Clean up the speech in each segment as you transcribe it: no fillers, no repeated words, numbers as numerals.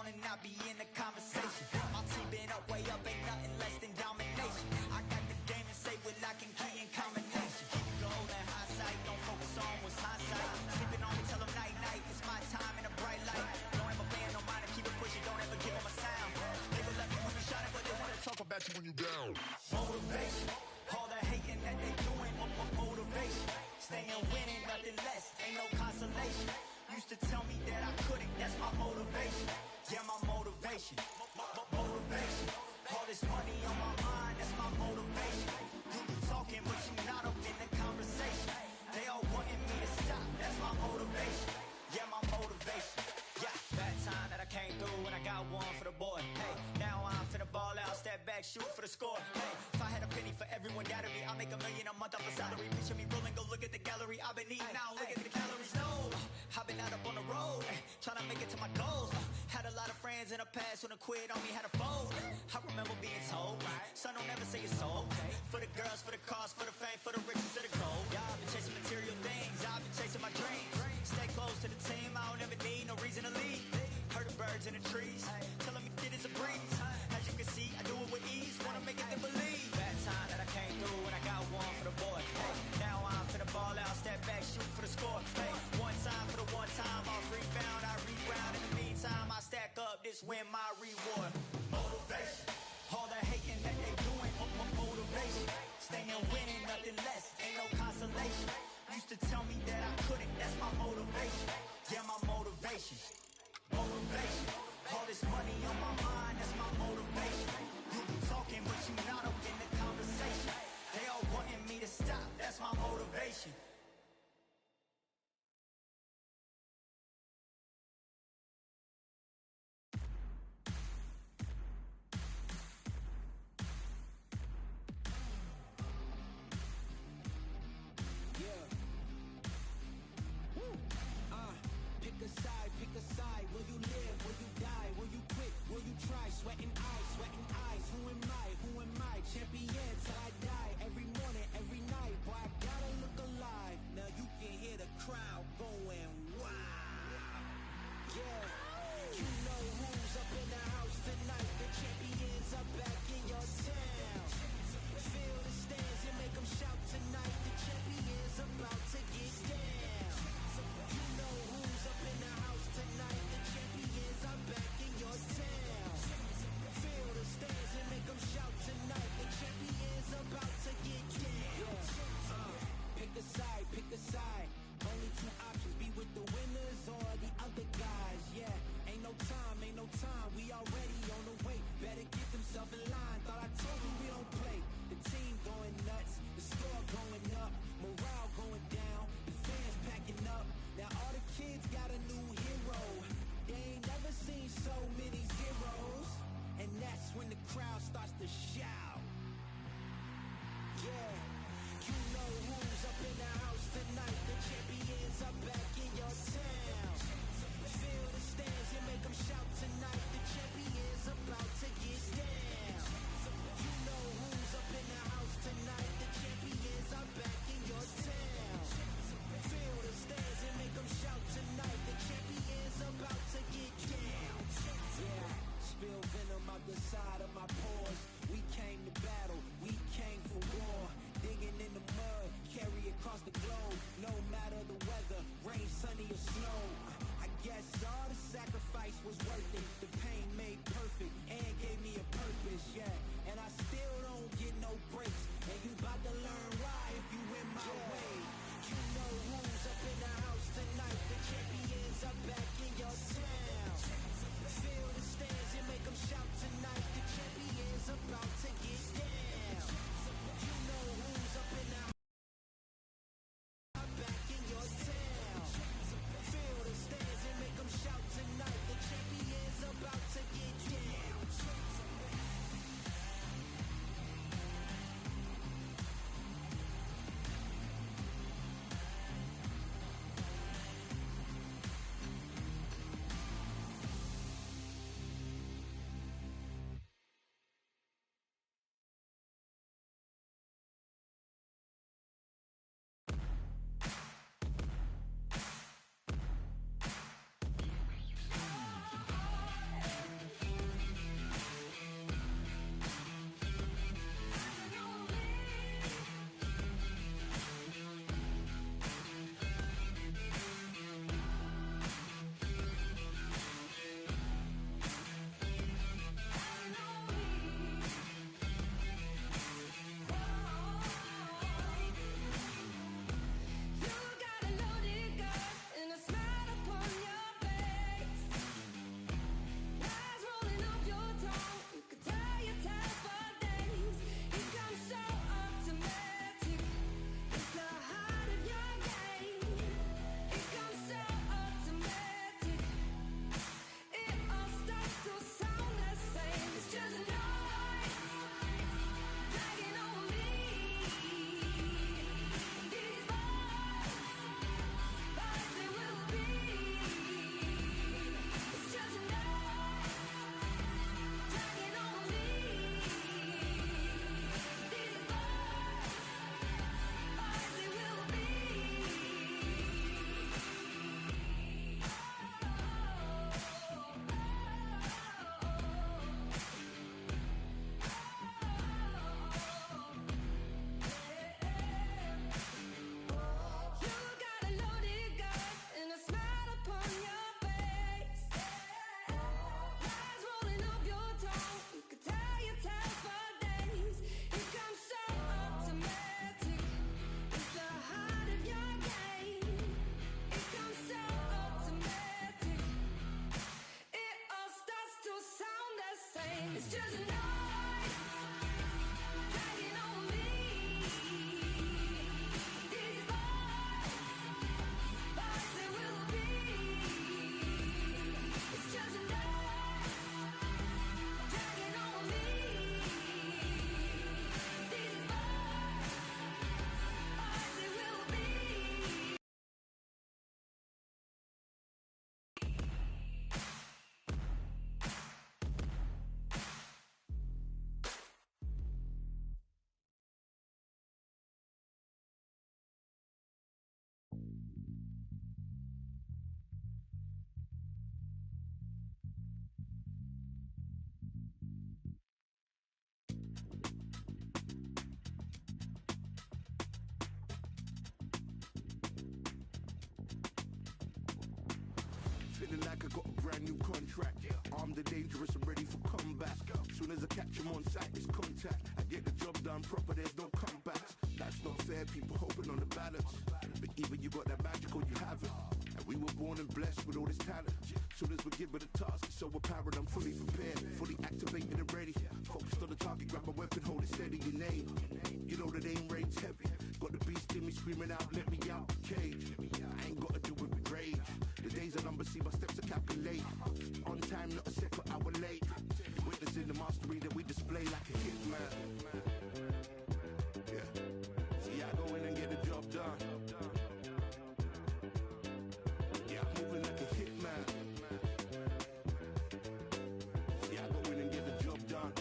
on and not be in the conversation. My team been up, way up, ain't nothing less than domination. I got the game and say with lock and key and combination. Keep it gold and high sight, don't focus on what's hindsight. Sleeping on me, tell them night night, it's my time in a bright light. Don't ever band, no mind, keep it pushing, don't ever give them a sound. They will let me when you shining, but they wanna talk about you when you down. Motivation, all the hating that they doing, motivation. Staying winning, nothing less, ain't no consolation. Used to tell me that I couldn't, that's my motivation. Yeah, my motivation, motivation. All this money on my mind, that's my motivation. You be talking, but you not up in the conversation. They all wanting me to stop, that's my motivation. Yeah, my motivation. Yeah, that time that I came through and I got one for the boy. Hey, now I'm finna ball out, step back, shoot for the score. Hey, if I had a penny for everyone doubted me, I'll make $1 million a month off a salary. Picture me rolling, go look at the gallery. I've been eating now, look at the calories. No, I've been out up on the road, trying to make it to my goals. Had a lot of friends in the past who done quit on me, had a fold. I remember being told, son, don't ever say it's sold. For the girls, for the cars, for the fame, for the riches, for the gold. Yeah, I've been chasing material things, I've been chasing my dreams. Stay close to the team, I don't ever need no reason to leave. Heard the birds in the trees, telling me shit is a breeze. As you can see, I do it with ease, wanna make it to believe. That time that I came through and I got one for the boy. Hey, now I'm finna ball out, step back, shoot for the score. Hey, one time for the one time, I'll rebound, I reground. In the meantime, I stack up, this win my reward. Motivation, all the hating that they doing, motivation. Staying winning, nothing less, ain't no consolation. Used to tell me that I couldn't, that's my motivation. Yeah, my motivation, motivation. All this money on my mind, that's my motivation. You be talking, but you not up in the like I got a brand new contract. Armed and dangerous and ready for combat. Soon as I catch him on sight, it's contact. I get the job done proper, there's no comebacks. That's not fair, people hoping on the balance. But either you got that magic or you haven't. And we were born and blessed with all this talent. Soon as we give it a task, it's so apparent I'm fully prepared, fully activated and ready. Focused on the target, grab my weapon, hold it steady, your name. You know that aim rain's heavy. Got the beast in me screaming out, let me out the cage. I ain't gotta do it with rage. The days are numbered, see my steps are calculate. On time, not a second hour late. Witnessing the mastery that we display like a hitman. Yeah. See, I go in and get the job done. Yeah, I'm moving like a hitman. See, I go in and get the job done.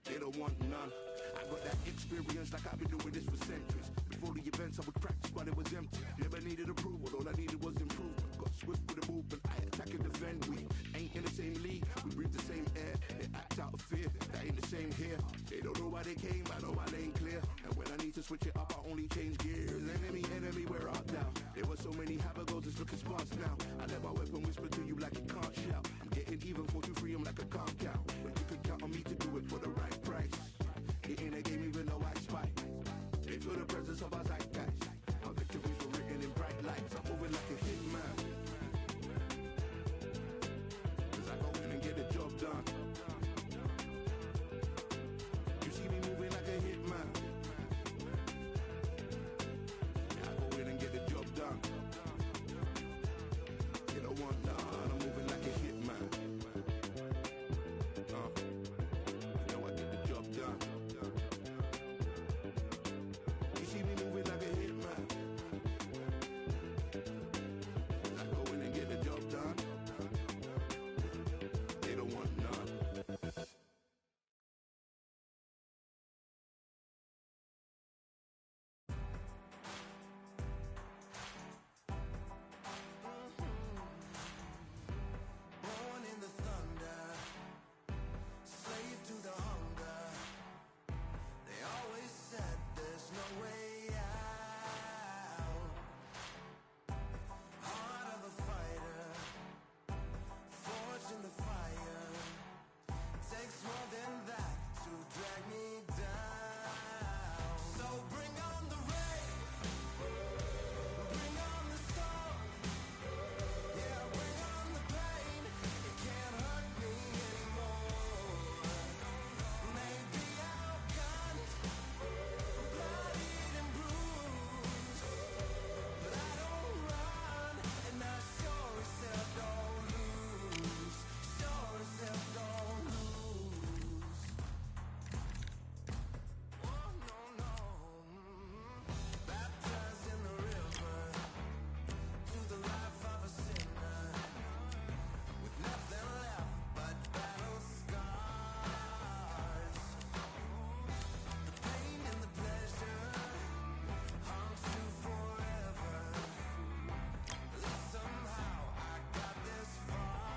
They don't want none. I got that experience like I've been doing this for centuries. Before the events I would practice but it was empty. Never needed approval, all I needed was improvement. Got swift with the movement, I attack and defend. We ain't in the same league, we breathe the same air. They act out of fear, that ain't the same here. They don't know why they came, I know my lane clear. And when I need to switch it up, I only change gears. Enemy, where art thou? There were so many habagos, it's looking sparse now. I let my weapon whisper to you like it can't shout. I'm getting even 4-2-3, I'm like a can't count. But you can count on me to do it for the right price. It ain't a game even though I spy. They feel the presence of our zeitgeist. Our victories were written in bright lights. I'm moving like a hitman. Cause I go in and get the job done. You see me moving like a hitman. Yeah, I go in and get the job done. You don't want none. I'm moving like a hitman. You know I get the job done. You see me moving like a hitman. I go in and get the job done. They don't want none. Born in the thunder, slave to the hunger. They always said there's no way out. Heart of a fighter, forged in the fire. Takes more than that to drag me down. So bring on the rain, bring on the storm. Yeah, bring on the pain. It can't hurt me anymore. Maybe I'll cut, bloodied and bruised, but I don't run, and I sure as hell don't lose. Sure as hell don't lose. Oh no no. Baptized in the river, to the life of a sinner, with nothing left but battle scars. The pain and the pleasure haunts you forever. Somehow I got this far.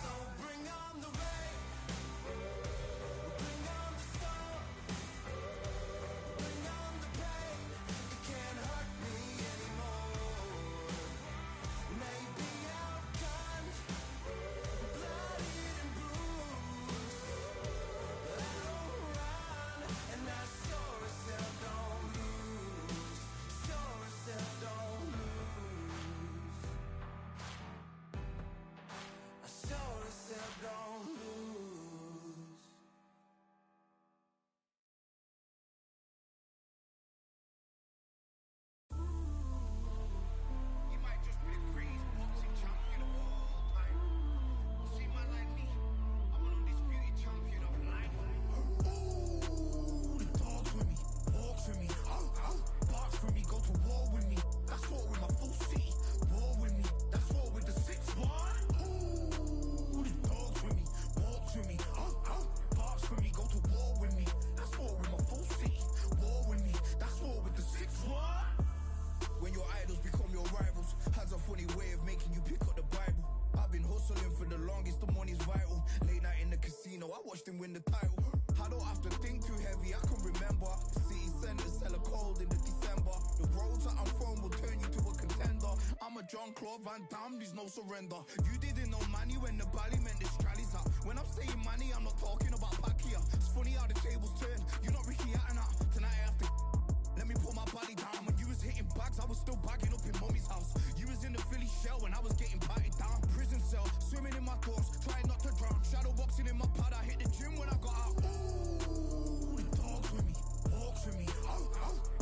So bring on the rain, bring on the storm, bring on the pain. It can't hurt me anymore. Maybe I'll cut, bloodied and bruised, but I don't run, and I sure as hell don't lose. Sure as hell don't lose. I sure as hell don't lose. You might just be the greatest boxing champion of all time. You see, man like me, I'm an undisputed champion of life. Ooh, the dogs with me, walks with me, barks with me, go to war with me. That's war with my full city. War with me, that's war with the 6-1. Ooh, the dogs with me, walks with me, barks with me, go to war with me. That's war with my full city. War with me, that's war with the 6-1. When your idols become your rivals, has a funny way of making you pick up the Bible. I've been hustling for the longest, the money's vital. Late night in the casino, I watched him win the title. I don't have to think too heavy, I can remember. City centers hella cold in the December. The roads that I'm from will turn you to a contender. I'm a Jean-Claude Van Damme, there's no surrender. You didn't know money when the bally meant the strallies up. When I'm saying money, I'm not talking about Pacquiao. It's funny how the tables turn. You're not Ricky Hatton. Tonight I have to let me put my body down. When you was hitting bags, I was still bagging up in mommy's house. You was in the Philly shell when I was getting patted down. Prison cell, swimming in my thoughts, trying not to drown. Shadow boxing in my pad, I hit the gym when I got out. Ooh, the dogs with me, walks with me,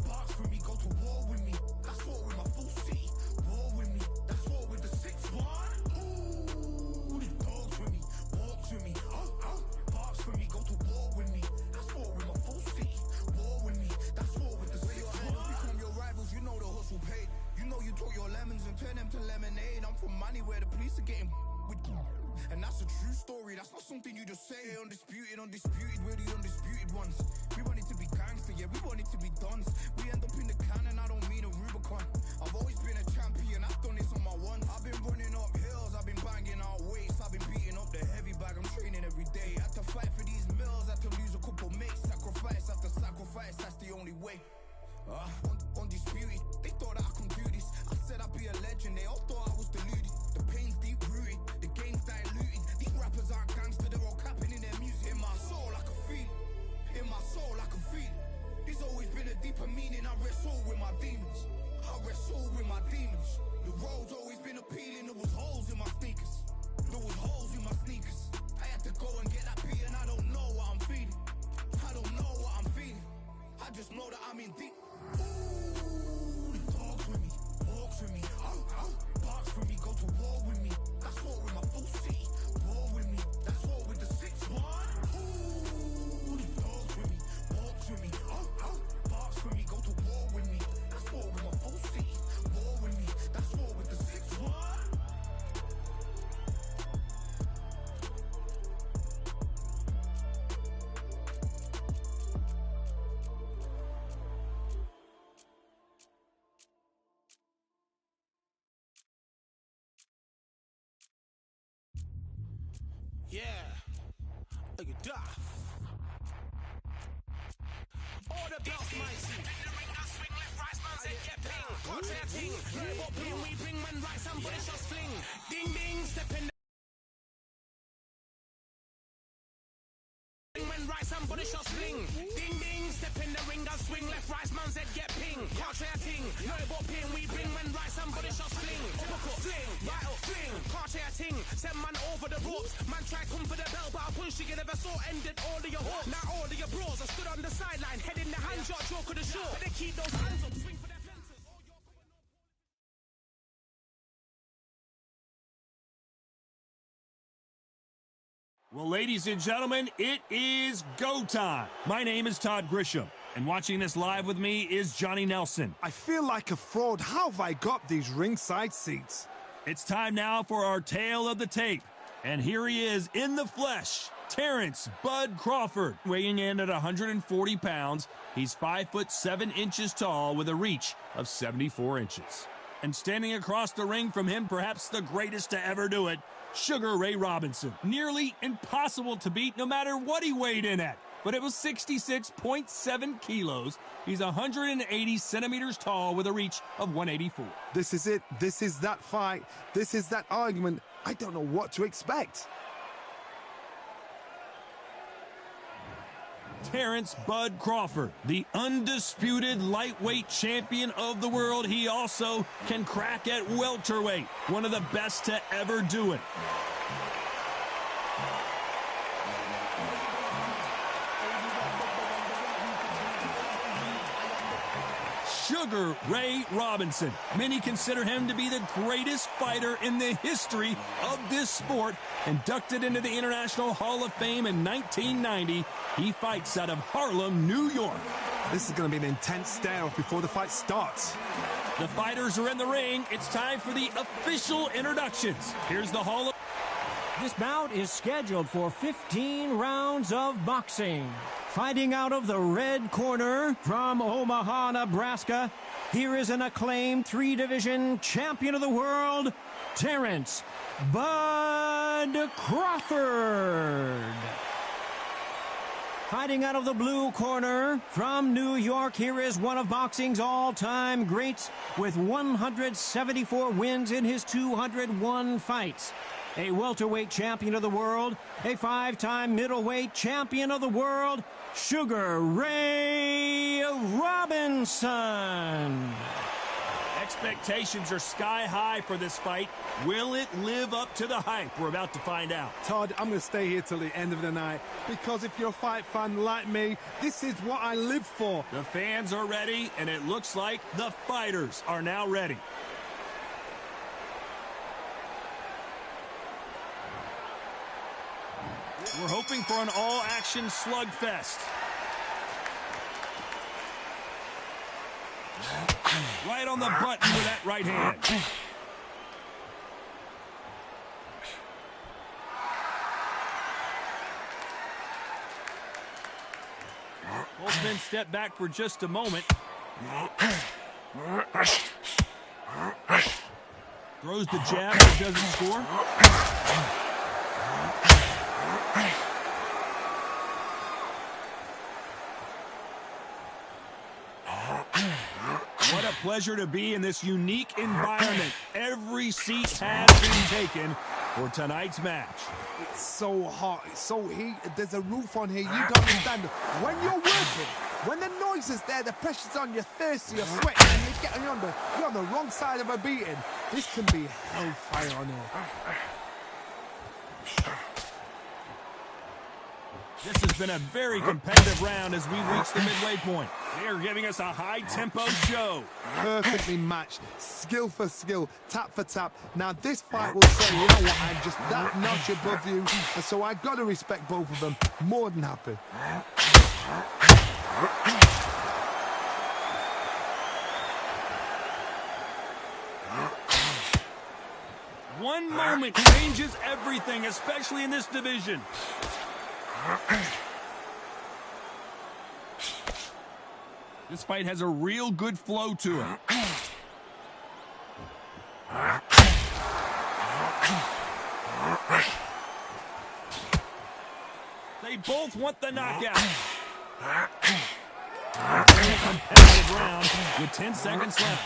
barks with me, go to war with me. That's war with my full city, war with me. That's war with the 6-1. Ooh, the dogs with me, walks with me, barks with me, go to war with me. That's war with my full city, war with me. That's war with the 6-1. Become your rivals, you know the hustle paid. You know you took your lemons and turn them to lemonade. I'm from money where the police are getting with, and that's a true story. That's not something you just say. Undisputed, we're the undisputed ones. We want it to be gangster, yeah, we want it to be dons. We end up in the can and I don't mean a Rubicon. I've always been a champion, I've done this on my ones. I've been running up hills, I've been banging out weights, I've been beating up the heavy bag, I'm training every day. Had to fight for these mills, had to lose a couple mates. Sacrifice after sacrifice, that's the only way. Undisputed, they thought that I could do this. I said I'd be a legend, they all thought I was deluded. The pain's deep rooted, the game's diluted. These rappers aren't gangster, they're all capping in their music. In my soul I can feel it, in my soul I can feel it. There's always been a deeper meaning, I wrestle with my demons. I wrestle with my demons. The road's always been appealing, there was holes in my sneakers. There was holes in my sneakers. I had to go and get that beat and I don't know what I'm feeling. I don't know what I'm feeling. I just know that I'm in deep. Ooh, the dogs with me, walks with me, barks with me, go to war with me. That's war with my full city, war with me. That's war with the 6-1. Ooh, the dogs with me, walks with me, barks with me, go to war with me. That's war with my full city, war with me. That's war with the 6-1. Yeah, look at that. All the belts, mighty. In the ring, I swing left, right, man's head get ping. Can't say a thing. Hear what ping we bring, man, right, somebody just fling. Ding, ding, step in the ring, man, right, somebody just fling. Ding, ding, step in the ring, I swing left, right, man's head get ping. Can't say a thing. Hear what ping we bring, man, right, somebody just fling. Uppercut, fling, right up, fling. Can't say a thing. Send man over the ropes. Man try come for the belt, but I punch you never saw. Ended all of your hopes. Now all of your bros are stood on the sideline, head in the hand shot, joke of the show. But they keep those hands up, swing for their fences. Well, ladies and gentlemen, it is go time. My name is Todd Grisham, and watching this live with me is Johnny Nelson. I feel like a fraud. How have I got these ringside seats? It's time now for our tale of the tape. And here he is in the flesh, Terrence Bud Crawford, weighing in at 140 pounds. He's 5'7" tall with a reach of 74 inches. And standing across the ring from him, perhaps the greatest to ever do it, Sugar Ray Robinson. Nearly impossible to beat no matter what he weighed in at. But it was 66.7 kilos. He's 180 centimeters tall with a reach of 184. This is it. This is that fight. This is that argument. I don't know what to expect. Terrence Bud Crawford, the undisputed lightweight champion of the world. He also can crack at welterweight, one of the best to ever do it. Sugar Ray Robinson. Many consider him to be the greatest fighter in the history of this sport. Inducted into the International Hall of Fame in 1990, he fights out of Harlem, New York. This is going to be an intense stare-off before the fight starts. The fighters are in the ring. It's time for the official introductions. Here's the Hall of... This bout is scheduled for 15 rounds of boxing. Fighting out of the red corner from Omaha, Nebraska, here is an acclaimed three-division champion of the world, Terrence Bud Crawford. Fighting out of the blue corner from New York, here is one of boxing's all-time greats with 174 wins in his 201 fights. A welterweight champion of the world, a 5-time middleweight champion of the world, Sugar Ray Robinson. Expectations are sky high for this fight. Will it live up to the hype? We're about to find out. Todd, I'm going to stay here till the end of the night because if you're a fight fan like me, this is what I live for. The fans are ready, and it looks like the fighters are now ready. We're hoping for an all-action slugfest. Right on the button with that right hand. Both men step back for just a moment. Throws the jab, but doesn't score. What a pleasure to be in this unique environment. Every seat has been taken for tonight's match. It's so hot, it's so heated, there's a roof on here, you don't understand. When you're working, when the noise is there, the pressure's on, you're thirsty, you're sweating, and you're on the wrong side of a beating. This can be hellfire on here. This has been a very competitive round as we reach the midway point. They are giving us a high-tempo show. Perfectly matched, skill for skill, tap for tap. Now this fight will say, you know what, I'm just that notch above you, and so I got to respect both of them. More than happy. One moment changes everything, especially in this division. This fight has a real good flow to it. They both want the knockout. Very competitive round with 10 seconds left.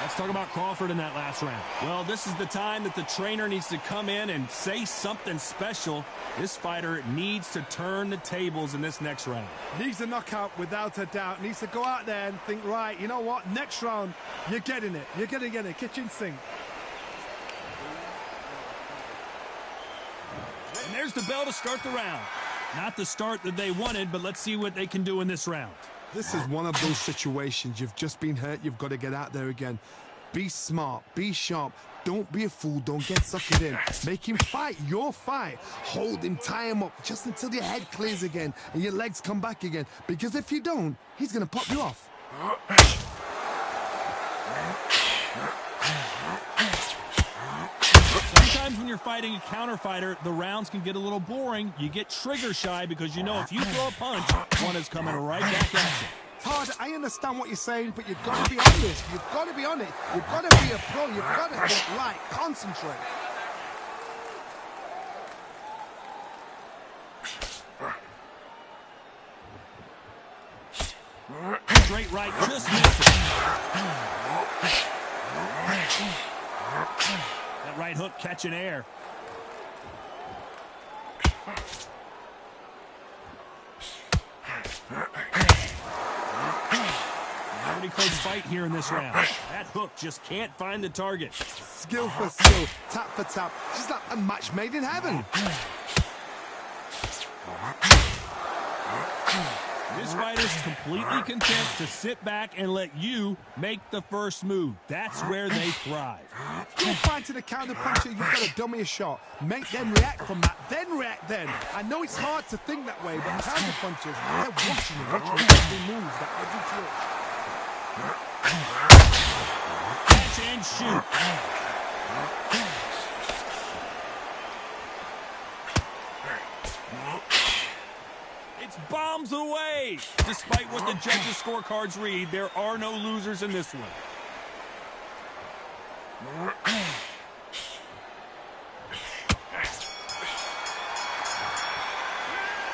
Let's talk about Crawford in that last round. Well, this is the time that the trainer needs to come in and say something special. This fighter needs to turn the tables in this next round. Needs a knockout without a doubt. Needs to go out there and think, right, you know what, next round, you're getting it. You're going to get it. Kitchen sink. And there's the bell to start the round. Not the start that they wanted, but let's see what they can do in this round. This is one of those situations. You've just been hurt. You've got to get out there again. Be smart. Be sharp. Don't be a fool. Don't get suckered in. Make him fight your fight. Hold him. Tie him up just until your head clears again and your legs come back again. Because if you don't, he's going to pop you off. Sometimes when you're fighting a counter fighter, the rounds can get a little boring. You get trigger shy because you know if you throw a punch, one is coming right back at you. Todd, I understand what you're saying, but you've got to be honest. You've got to be honest. You've got to be a pro. You've got to think right. Concentrate. Straight right, just missed it. That right hook catching air. Pretty close fight here in this round. That hook just can't find the target. Skill for skill, tap for tap. Just like a match made in heaven. This fighter's completely content to sit back and let you make the first move. That's where they thrive. You're fighting a counter puncher, you've got to dummy a shot. Make them react from that, then react then. I know it's hard to think that way, but counter punchers, they're watching you, every move, that every twitch. Catch and shoot. It's bombs away. Despite what the judges' scorecards read, there are no losers in this one.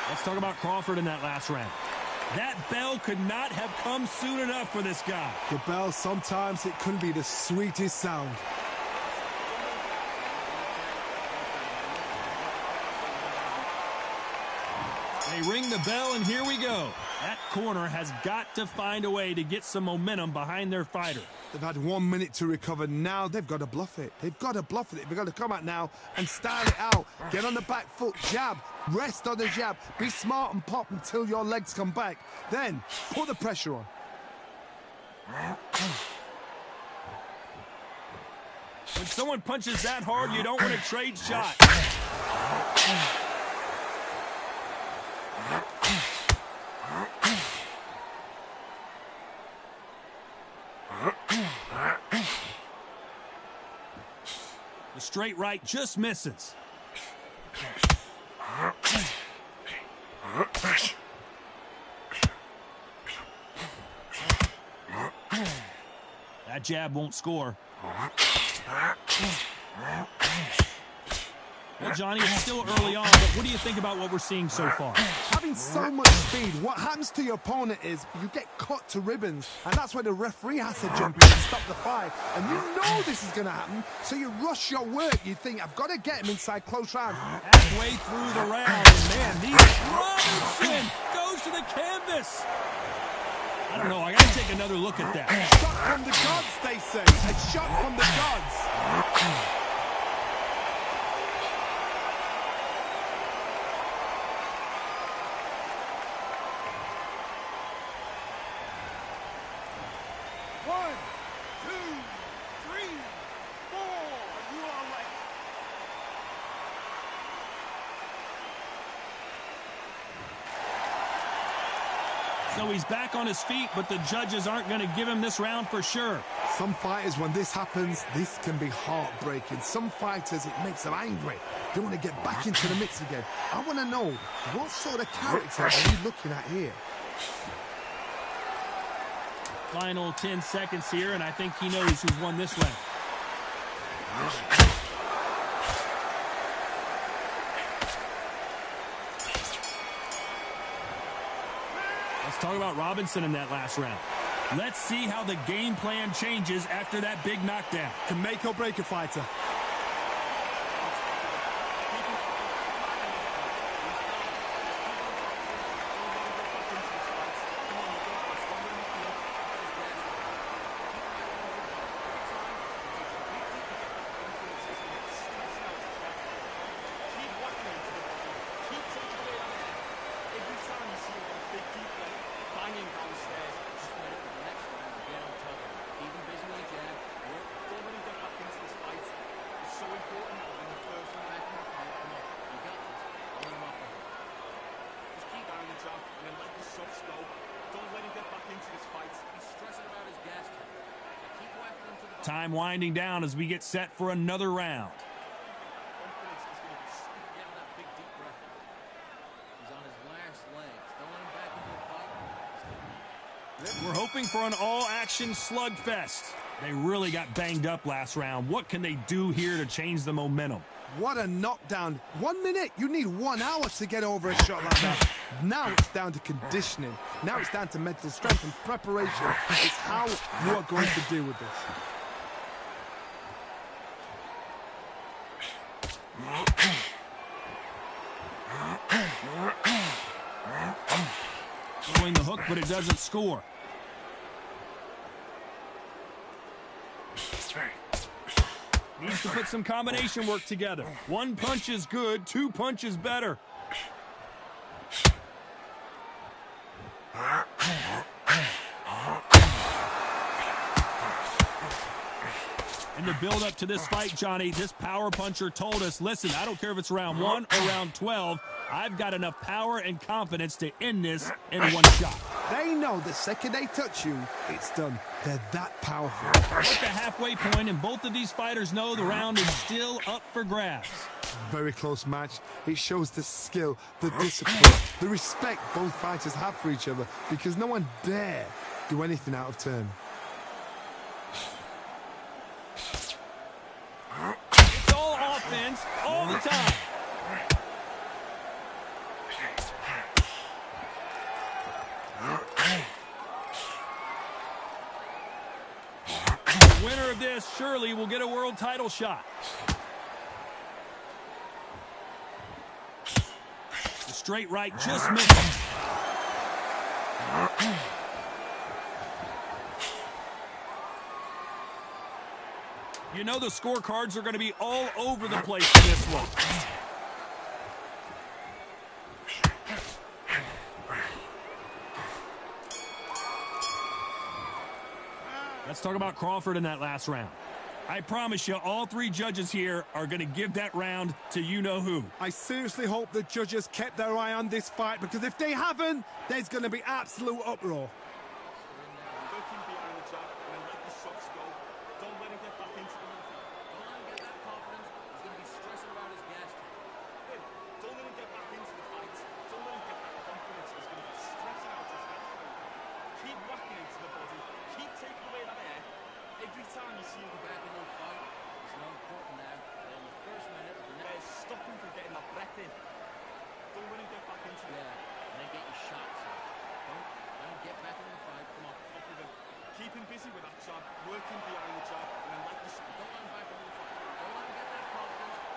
Let's talk about Crawford in that last round. That bell could not have come soon enough for this guy. The bell, sometimes it can be the sweetest sound. They ring the bell, and here we go. That corner has got to find a way to get some momentum behind their fighter. They've had 1 minute to recover. Now they've got to bluff it. They've got to bluff it. They've got to come out now and style it out. Get on the back foot, jab, rest on the jab. Be smart and pop until your legs come back. Then put the pressure on. When someone punches that hard, you don't want to trade shots. The straight right just misses. That jab won't score. Well, Johnny, it's still early on, but what do you think about what we're seeing so far? Having so much speed, what happens to your opponent is you get cut to ribbons, and that's where the referee has to jump in and stop the fight. And you know this is going to happen, so you rush your work. You think, I've got to get him inside close round. Halfway through the round, and man, Robinson goes to the canvas. I don't know, I got to take another look at that. Shot from the gods, they say. A shot from the gods. So he's back on his feet, but the judges aren't going to give him this round for sure. Some fighters, when this happens, this can be heartbreaking. Some fighters, it makes them angry. They want to get back into the mix again. I want to know, what sort of character are we looking at here? Final 10 seconds here, and I think he knows who's won this round. Let's talk about Robinson in that last round. Let's see how the game plan changes after that big knockdown. Can make or break a fighter. Time winding down as we get set for another round. We're hoping for an all-action slugfest. They really got banged up last round. What can they do here to change the momentum? What a knockdown. 1 minute, you need 1 hour to get over a shot like that. Now it's down to conditioning. Now it's down to mental strength and preparation. It's how you are going to deal with this. Throwing the hook, but it doesn't score. Needs to put some combination work together. 1 punch is good, 2 punches better. In the build-up to this fight, Johnny, this power puncher told us, listen, I don't care if it's round 1 or round 12, I've got enough power and confidence to end this in 1 shot. They know the second they touch you, it's done. They're that powerful. We're at the halfway point, and both of these fighters know the round is still up for grabs. Very close match. It shows the skill, the discipline, the respect both fighters have for each other, because no one dare do anything out of turn. all the time. The winner of this surely will get a world title shot. The straight right just missed him. You know the scorecards are going to be all over the place in this one. Let's talk about Crawford in that last round. I promise you, all three judges here are going to give that round to you-know-who. I seriously hope the judges kept their eye on this fight, because if they haven't, there's going to be absolute uproar.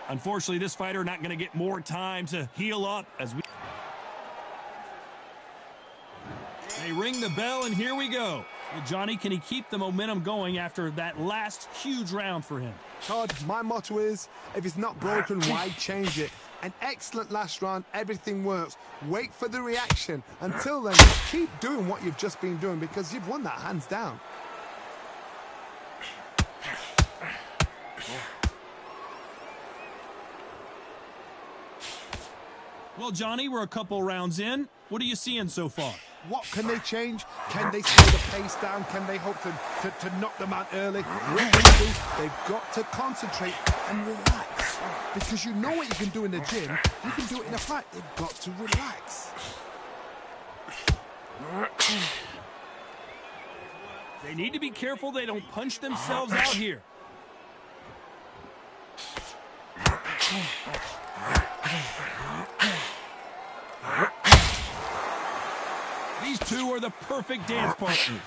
Unfortunately, this fighter not going to get more time to heal up as we... They ring the bell, and here we go. Well, Johnny, can he keep the momentum going after that last huge round for him? Todd, my motto is, if it's not broken, why change it? An excellent last round, everything works. Wait for the reaction. Until then, keep doing what you've just been doing, because you've won that hands down. Well, Johnny, we're a couple rounds in. What are you seeing so far? What can they change? Can they slow the pace down? Can they hope to knock them out early? What they do, they've got to concentrate and relax. Because you know what you can do in the gym, you can do it in a fight. They've got to relax. They need to be careful they don't punch themselves out here. These two are the perfect dance partners.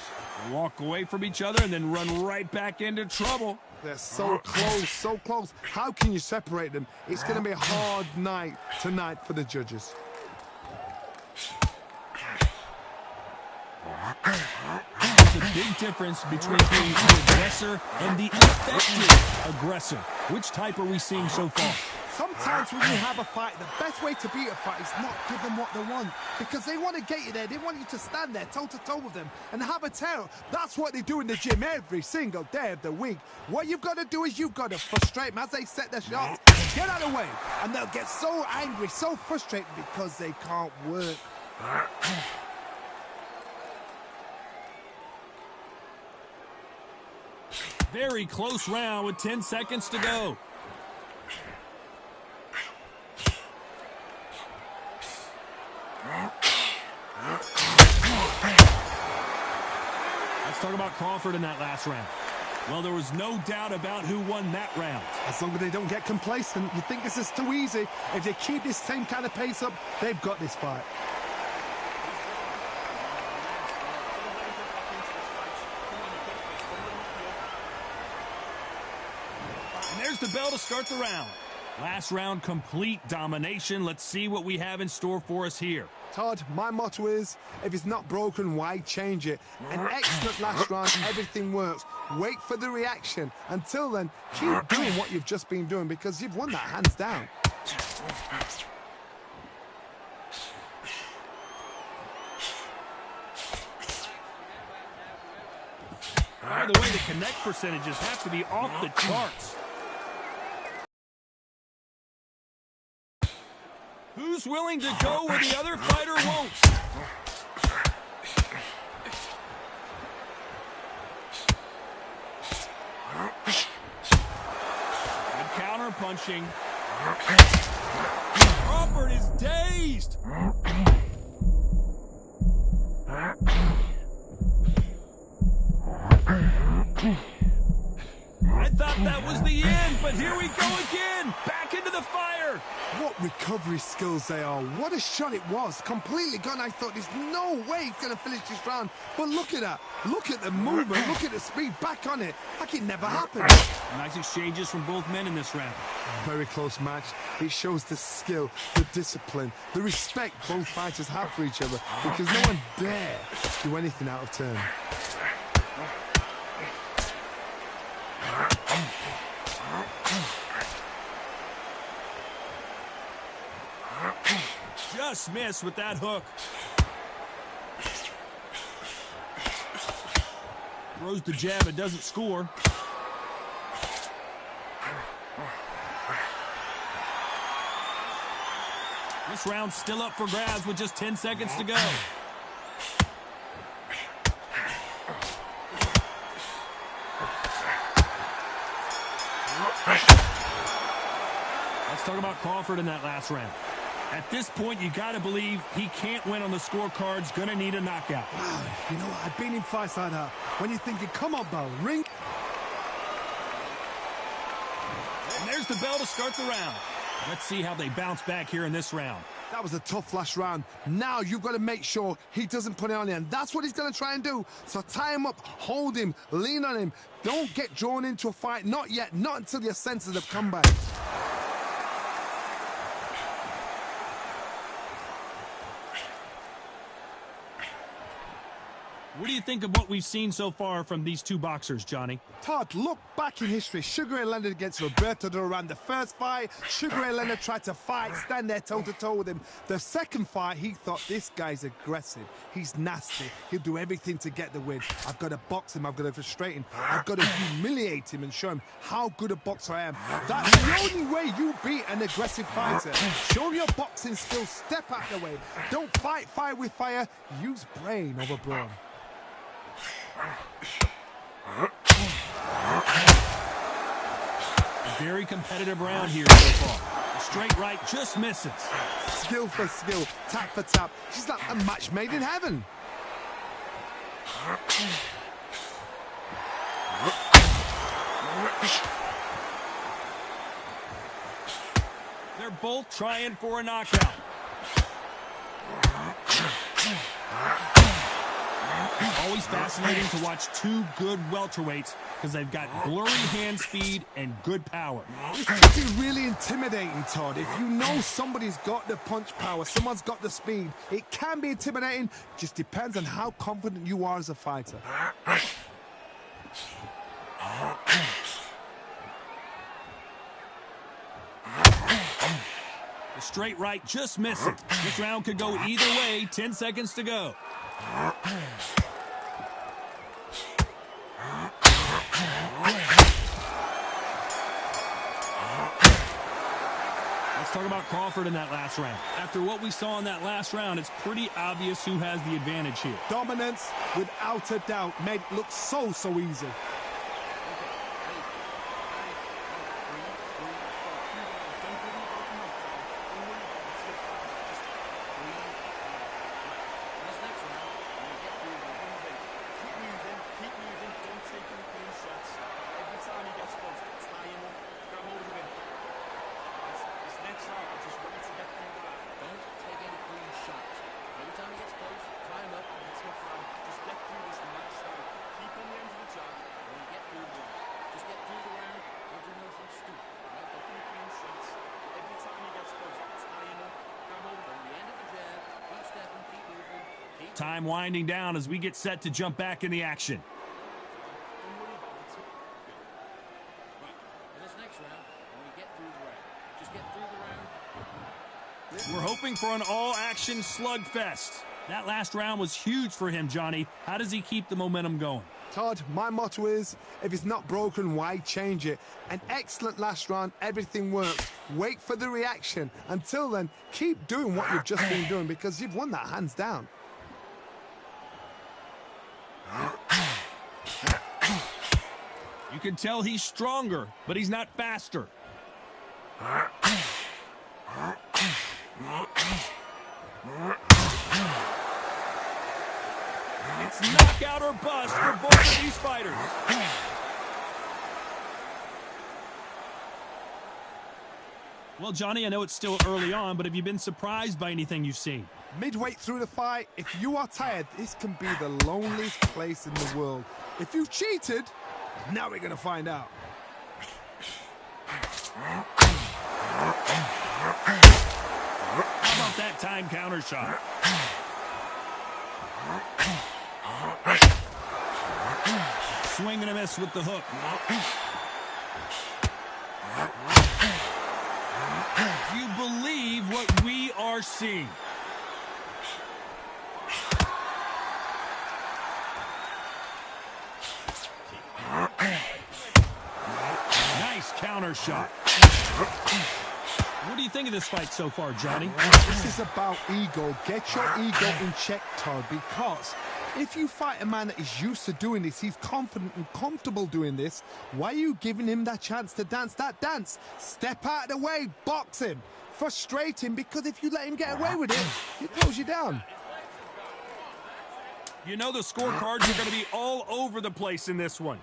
They walk away from each other and then run right back into trouble. They're so close, so close. How can you separate them? It's going to be a hard night tonight for the judges. There's a big difference between being the aggressor and the effective aggressor. Which type are we seeing so far? Sometimes when you have a fight, the best way to beat a fight is not give them what they want. Because they want to get you there. They want you to stand there toe-to-toe with them and have a tear. That's what they do in the gym every single day of the week. What you've got to do is you've got to frustrate them as they set their shots. Get out of the way. And they'll get so angry, so frustrated because they can't work. Very close round with 10 seconds to go. Let's talk about Crawford in that last round. Well, there was no doubt about who won that round. As long as they don't get complacent, you think this is too easy. If they keep this same kind of pace up, they've got this fight. And there's the bell to start the round. Last round, complete domination. Let's see what we have in store for us here. Todd, my motto is, if it's not broken, why change it? An excellent last round, everything works. Wait for the reaction. Until then, keep doing what you've just been doing, because you've won that hands down. By the way, the connect percentages have to be off the charts. Who's willing to go where the other fighter won't? Good counter punching. Crawford is dazed. I thought that was the end, but here we go again. Back into the fire. What recovery skills they are. What a shot it was. Completely gone. I thought there's no way he's going to finish this round. But look at that. Look at the movement. Look at the speed. Back on it. Like it never happened. Nice exchanges from both men in this round. Very close match. It shows the skill, the discipline, the respect both fighters have for each other, because no one dare do anything out of turn. Just missed with that hook. Throws the jab, it doesn't score. This round's still up for grabs with just 10 seconds to go. Let's talk about Crawford in that last round. At this point, you got to believe he can't win on the scorecards. Going to need a knockout. Wow, you know what? I've been in fights like that. When you're thinking, come on, bell, ring. And there's the bell to start the round. Let's see how they bounce back here in this round. That was a tough last round. Now you've got to make sure he doesn't put it on you, and that's what he's going to try and do. So tie him up, hold him, lean on him. Don't get drawn into a fight. Not yet. Not until your senses have come back. What do you think of what we've seen so far from these two boxers, Johnny? Todd, look back in history. Sugar Ray Leonard against Roberto Duran. The first fight, Sugar Ray Leonard tried to fight, stand there toe-to-toe with him. The second fight, he thought, this guy's aggressive. He's nasty. He'll do everything to get the win. I've got to box him. I've got to frustrate him. I've got to humiliate him and show him how good a boxer I am. That's the only way you beat an aggressive fighter. Show him your boxing skills. Step out of the way. Don't fight fire with fire. Use brain over brawn. A very competitive round here so far. A straight right just misses. Skill for skill, tap for tap. She's like a match made in heaven. They're both trying for a knockout. Always fascinating to watch two good welterweights because they've got blurry hand speed and good power. It can be really intimidating, Todd. If you know somebody's got the punch power, someone's got the speed, it can be intimidating. Just depends on how confident you are as a fighter. The straight right just missing. This round could go either way. 10 seconds to go. Let's talk about Crawford in that last round. After what we saw in that last round, it's pretty obvious who has the advantage here. Dominance, without a doubt, made it look so easy. Time winding down as we get set to jump back in the action. We're hoping for an all-action slugfest. That last round was huge for him, Johnny. How does he keep the momentum going? Todd, my motto is, if it's not broken, why change it? An excellent last round, everything works. Wait for the reaction. Until then, keep doing what you've just been doing because you've won that hands down. You can tell he's stronger, but he's not faster. It's knockout or bust for both of these fighters. Well, Johnny, I know it's still early on, but have you been surprised by anything you've seen? Midway through the fight, if you are tired, this can be the loneliest place in the world. If you've cheated, now we're going to find out. How about that time counter shot? Swing and a miss with the hook. Do you believe what we are seeing? Nice counter shot. What do you think of this fight so far, Johnny? This is about ego. Get your ego in check, Todd, because if you fight a man that is used to doing this, he's confident and comfortable doing this, why are you giving him that chance to dance that dance? Step out of the way, box him, frustrate him, because if you let him get away with it, he throws you down. You know the scorecards are going to be all over the place in this one.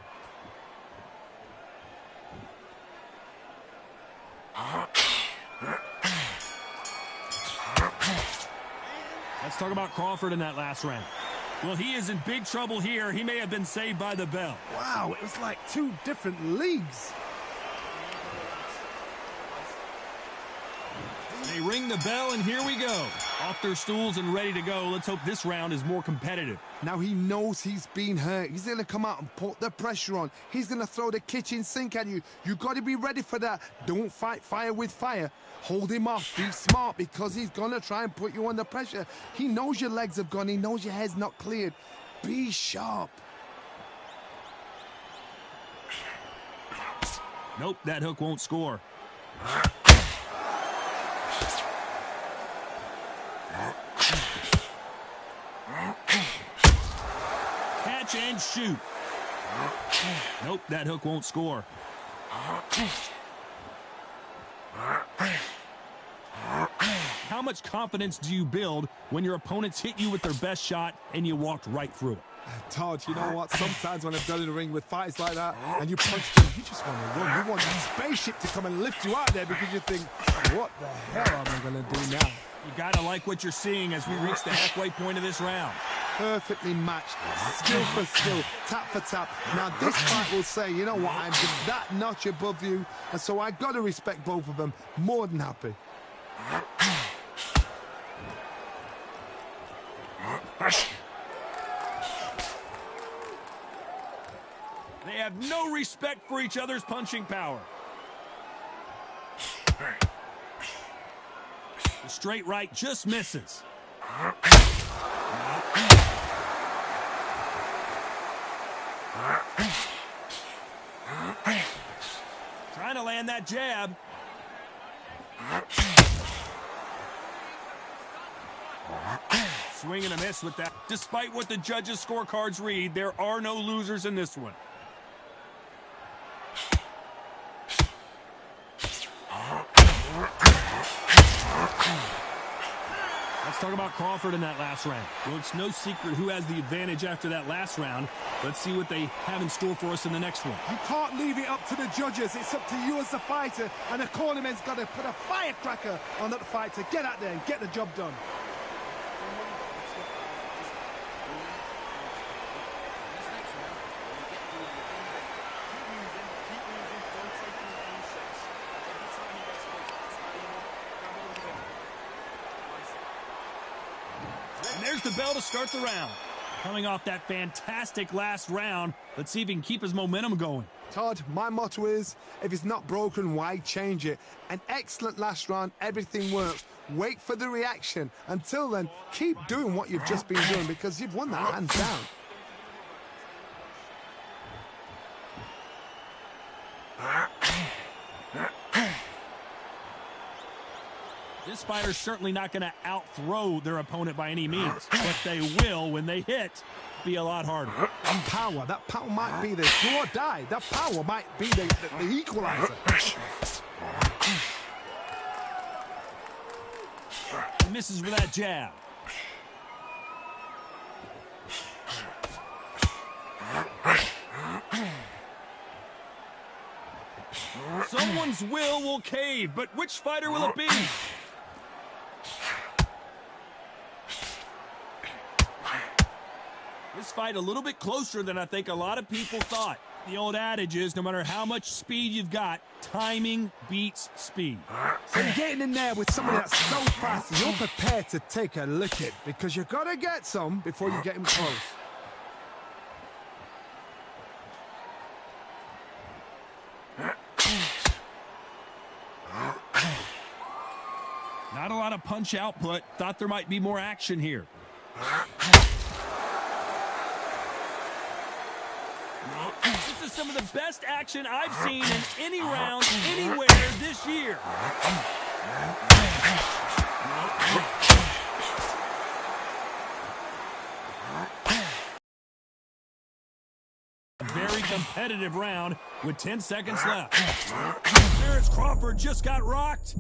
Let's talk about Crawford in that last round. Well, he is in big trouble here. He may have been saved by the bell. Wow, it was like two different leagues. They ring the bell, and here we go. Off their stools and ready to go. Let's hope this round is more competitive. Now he knows he's been hurt. He's going to come out and put the pressure on. He's going to throw the kitchen sink at you. You got to be ready for that. Don't fight fire with fire. Hold him off. Be smart, because he's going to try and put you under pressure. He knows your legs have gone. He knows your head's not cleared. Be sharp. Nope, that hook won't score. Catch and shoot. Nope, that hook won't score. How much confidence do you build when your opponents hit you with their best shot and you walked right through it? Todd, you know what? Sometimes when I've done in the ring with fights like that and you punch them, you just want to run. You want that spaceship to come and lift you out there, because you think, what the hell am I going to do now? You gotta like what you're seeing as we reach the halfway point of this round. Perfectly matched, skill for skill, tap for tap. Now this fight will say, you know what, I'm just that notch above you, and so I got to respect both of them. More than happy. They have no respect for each other's punching power. The straight right just misses. Trying to land that jab. Swing and a miss with that. Despite what the judges' scorecards read, there are no losers in this one. Let's talk about Crawford in that last round. Well, it's no secret who has the advantage after that last round. Let's see what they have in store for us in the next one. You can't leave it up to the judges. It's up to you as the fighter, and the cornerman's got to put a firecracker on that fight to get out there and get the job done. And there's the bell to start the round. Coming off that fantastic last round, let's see if he can keep his momentum going. Todd, my motto is, if it's not broken, why change it? An excellent last round, everything works. Wait for the reaction. Until then, keep doing what you've just been doing, because you've won that hands down. This fighter's certainly not going to out-throw their opponent by any means, but they will, when they hit, be a lot harder. And power, that power might be the do or die. That power might be the equalizer. He misses with that jab. Someone's will cave, but which fighter will it be? This fight a little bit closer than I think a lot of people thought. The old adage is, no matter how much speed you've got, timing beats speed. So you're getting in there with somebody that's so fast, you're prepared to take a licking because you got to get some before you get him close. Not a lot of punch output. Thought there might be more action here. This is some of the best action I've seen in any round, anywhere this year. A very competitive round with 10 seconds left. Terrence Crawford just got rocked.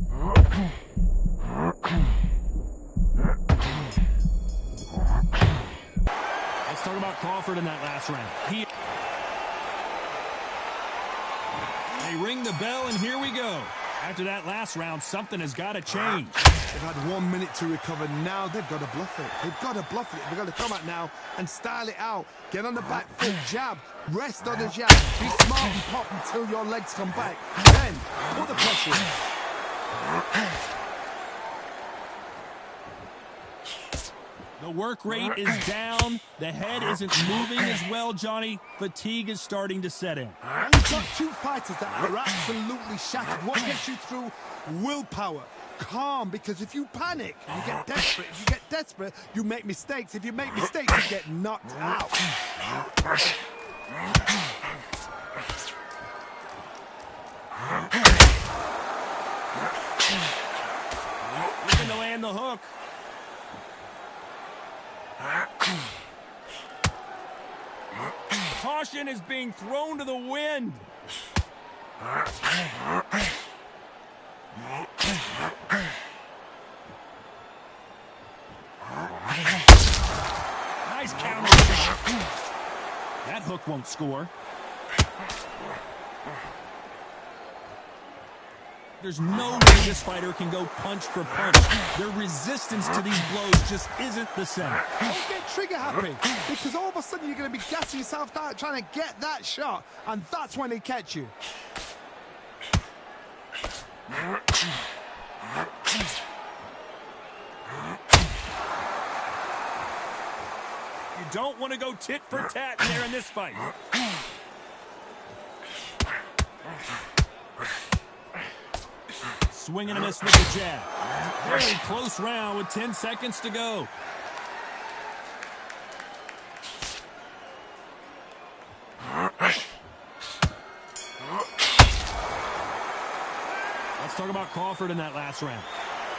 Let's talk about Crawford in that last round. They ring the bell, and here we go. After that last round, something has got to change. They've had 1 minute to recover. Now they've got to bluff it. They've got to bluff it. They've got to come out now and style it out. Get on the back foot, jab, rest on the jab. Be smart and pop until your legs come back. Then put the pressure in. The work rate is down. The head isn't moving as well, Johnny. Fatigue is starting to set in. And you've got two fighters that are absolutely shattered. What gets you through? Willpower. Calm, because if you panic, you get desperate. If you get desperate, you make mistakes. If you make mistakes, you get knocked out. Looking to land the hook. Caution is being thrown to the wind. Nice counter shot. That hook won't score. There's no way this fighter can go punch for punch. Their resistance to these blows just isn't the same. Don't get trigger happy, because all of a sudden you're going to be gassing yourself out trying to get that shot, and that's when they catch you. You don't want to go tit for tat there in this fight. Swing and a miss with the jab. Very close round with 10 seconds to go. Let's talk about Crawford in that last round.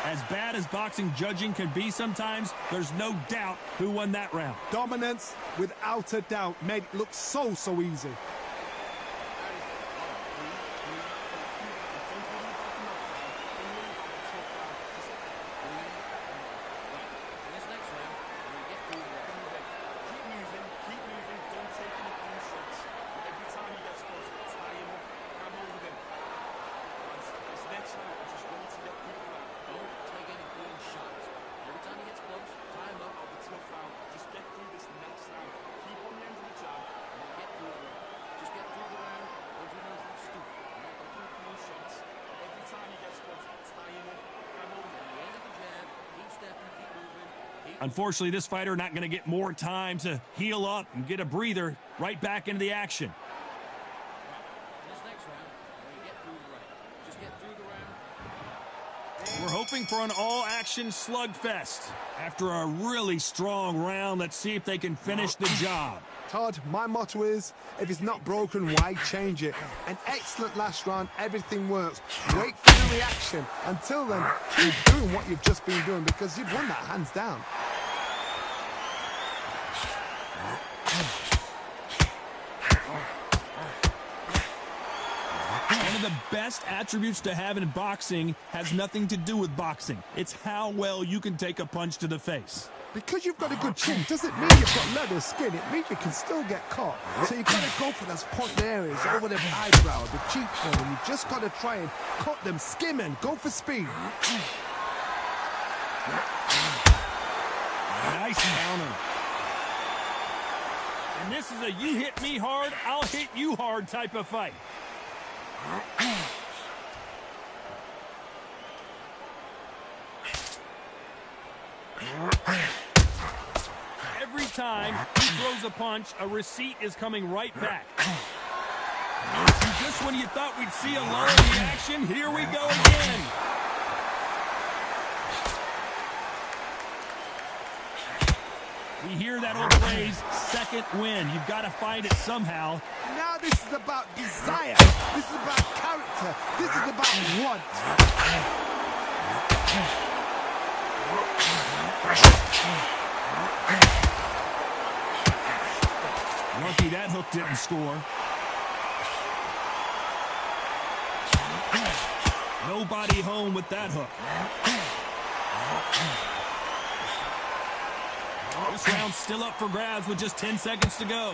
As bad as boxing judging can be sometimes, there's no doubt who won that round. Dominance, without a doubt, made it look so easy. Unfortunately, this fighter not going to get more time to heal up and get a breather. Right back into the action. We're hoping for an all-action slugfest. After a really strong round, let's see if they can finish the job. Todd, my motto is, if it's not broken, why change it? An excellent last round, everything works. Wait for the reaction. Until then, keep doing what you've just been doing, because you've won that hands down. One of the best attributes to have in boxing has nothing to do with boxing. It's how well you can take a punch to the face. Because you've got a good chin doesn't mean you've got leather skin. It means you can still get caught. So you've got to go for those point areas over the eyebrow, the cheekbone, and you just got to try and cut them, skim and go for speed. Nice counter. And this is a you hit me hard, I'll hit you hard type of fight. Every time he throws a punch, a receipt is coming right back. Just when you thought we'd see a lull in the action, here we go again. We hear that old phrase, second win. You've got to find it somehow. Now this is about desire. This is about character. This is about want. Lucky that hook didn't score. Nobody home with that hook. This round's still up for grabs with just 10 seconds to go.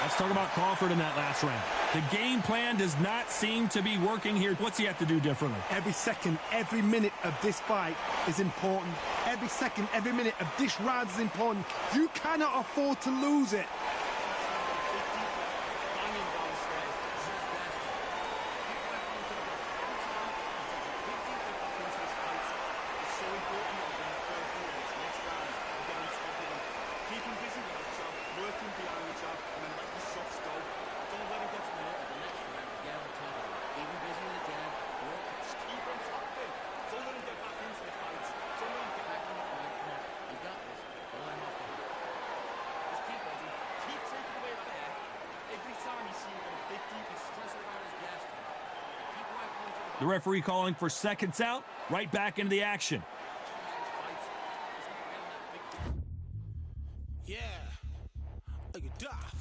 Let's talk about Crawford in that last round. The game plan does not seem to be working here. What's he have to do differently? Every second, every minute of this fight is important. Every second, every minute of this round is important. You cannot afford to lose it. The referee calling for seconds out, right back into the action. Yeah. Look at that.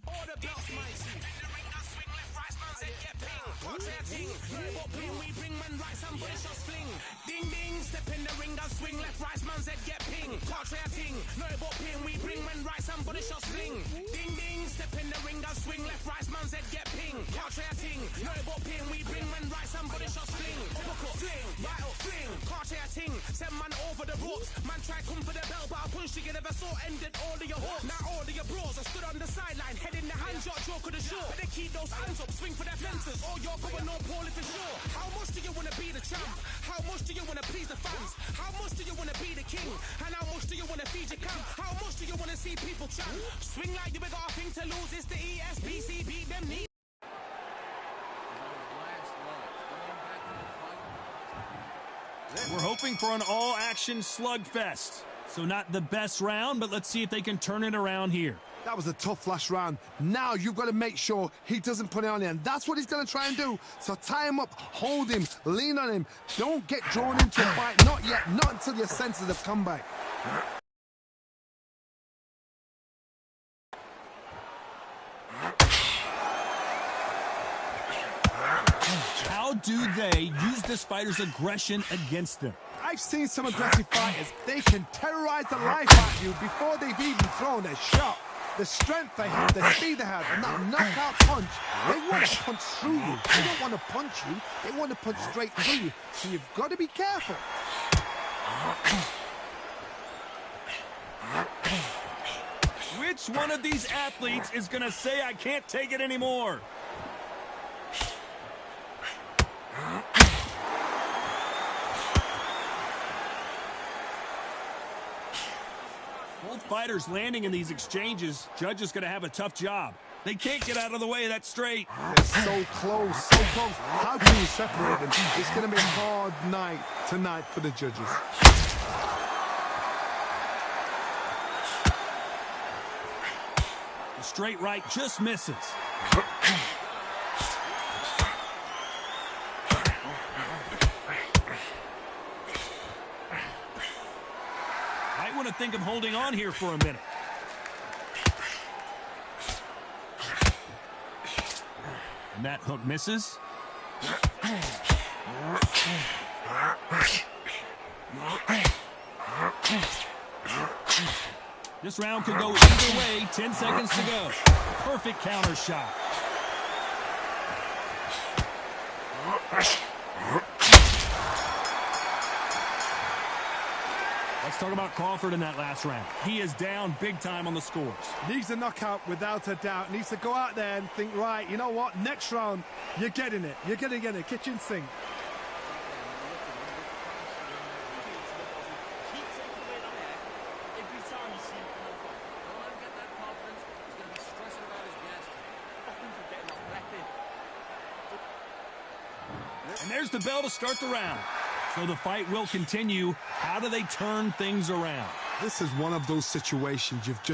All the belts, mighty. Swing left, right, man, said get ping. Portrait ting. What ping we bring, man, right, somebody shot fling. Ding, ding, step in the ring, and swing left, right, man, said get ping. Portrait ting. No, what ping we bring, man, right, somebody shot fling. Ding, ding, step in the ring, and swing left, right, man, said get ping. Portrait ting. No, what ping we bring, man, right, somebody shot fling. Uppercut, fling, right up, fling. Portrait ting. Send man over the ropes. Man, try come for the bell, but I punched you, never saw ended all of your hopes. Now all of your bros are stood on the sideline, head in the hands, your joke of the show. But they keep those hands up, swing for their fences. Oh, you're going on Paul if it's sure. How much do you want to be the champ? How much do you want to please the fans? How much do you want to be the king? And how much do you want to feed your camp? How much do you want to see people champ? Swing like you got a thing to lose. It's the ESBC, beat them knees. We're hoping for an all-action slugfest. So not the best round, but let's see if they can turn it around here. That was a tough last round. Now you've got to make sure he doesn't put it on you, and that's what he's going to try and do. So tie him up, hold him, lean on him. Don't get drawn into a fight. Not yet. Not until your senses have come back. How do they use this fighter's aggression against them? I've seen some aggressive fighters. They can terrorize the life out of you before they've even thrown a shot. The strength they have, the speed they have, and that knockout punch, they want to punch through you. They don't want to punch you. They want to punch straight through you. So you've got to be careful. Which one of these athletes is going to say, I can't take it anymore? Both fighters landing in these exchanges. Judge is going to have a tough job. They can't get out of the way of that straight. They're so close, so close. How can you separate them? It's going to be a hard night tonight for the judges. The straight right just misses. Might want to think of holding on here for a minute. And that hook misses. This round could go either way. 10 seconds to go. Perfect counter shot. Let's talk about Crawford in that last round. He is down big time on the scores. Needs a knockout without a doubt. Needs to go out there and think, right, you know what? Next round, you're getting it. You're going to get it. Kitchen sink. And there's the bell to start the round. So the fight will continue. How do they turn things around? This is one of those situations you've just